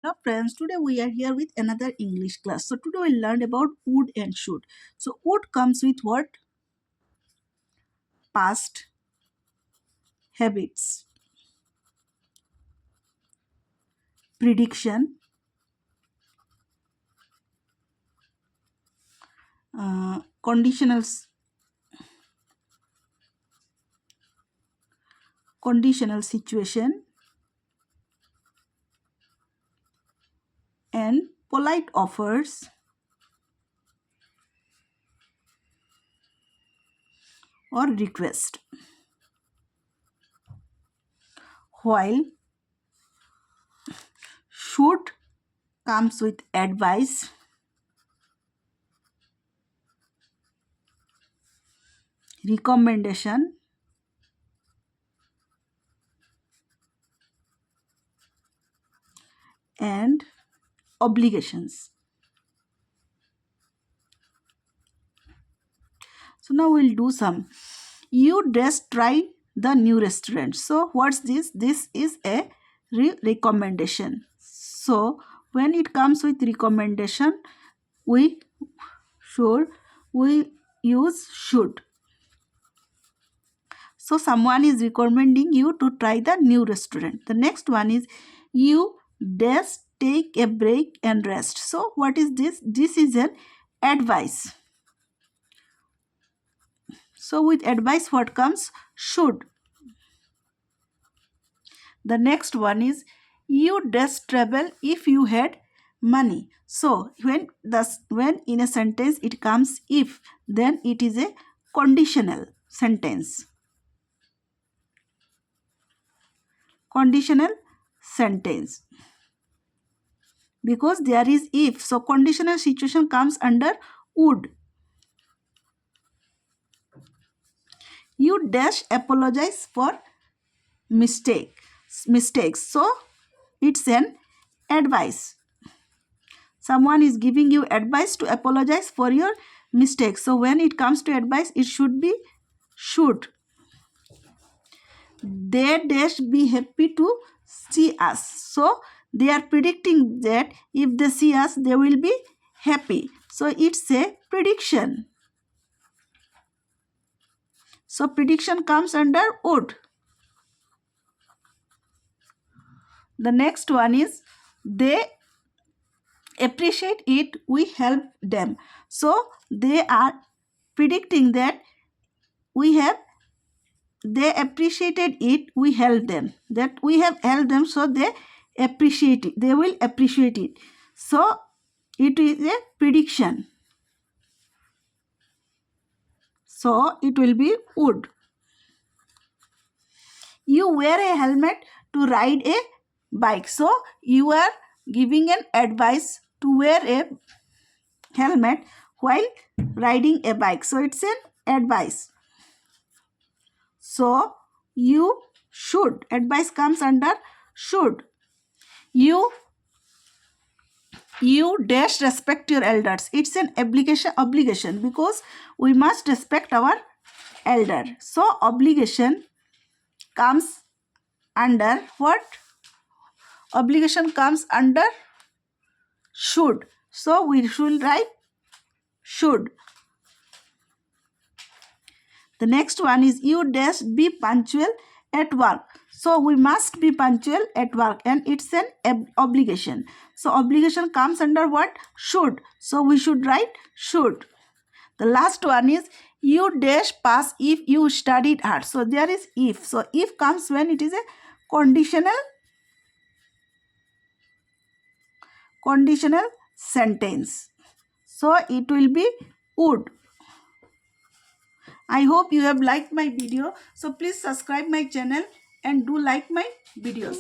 Hello friends, today we are here with another English class. So today we learned about would and should. So would comes with what? Past, habits, prediction, conditionals, conditional situation, and polite offers or request. While should comes with advice, recommendation, and obligations. So now we'll do some. You just try the new restaurant. So what's this? This is a recommendation. So when it comes with recommendation, we should we use should. So someone is recommending you to try the new restaurant. The next one is you just take a break and rest. So what is this? This is an advice. So with advice what comes? Should. The next one is you just travel if you had money. So when in a sentence it comes if, then it is a conditional sentence. Conditional sentence. Because there is if, so conditional situation comes under would. You dash apologize for mistakes. So it's an advice. Someone is giving you advice to apologize for your mistakes. So when it comes to advice, it should be should. They dash be happy to see us. So they are predicting that if they see us, they will be happy. So it's a prediction. So prediction comes under would. The next one is they appreciate it, we help them. So they are predicting that they appreciated it, we helped them. That we have helped them, so they appreciate it. They will appreciate it. So it is a prediction. So it will be would. You wear a helmet to ride a bike. So you are giving an advice to wear a helmet while riding a bike. So it's an advice. So you should. Advice comes under should. You dash respect your elders. It's an obligation because we must respect our elder. So obligation comes under what? Obligation comes under should. So we should write should. The next one is you dash be punctual at work. So we must be punctual at work, and it's an obligation. So obligation comes under what? Should. So we should write should. The last one is you dash pass if you studied hard. So there is if. So if comes when it is a conditional sentence. So it will be would. I hope you have liked my video. So please subscribe my channel and do like my videos.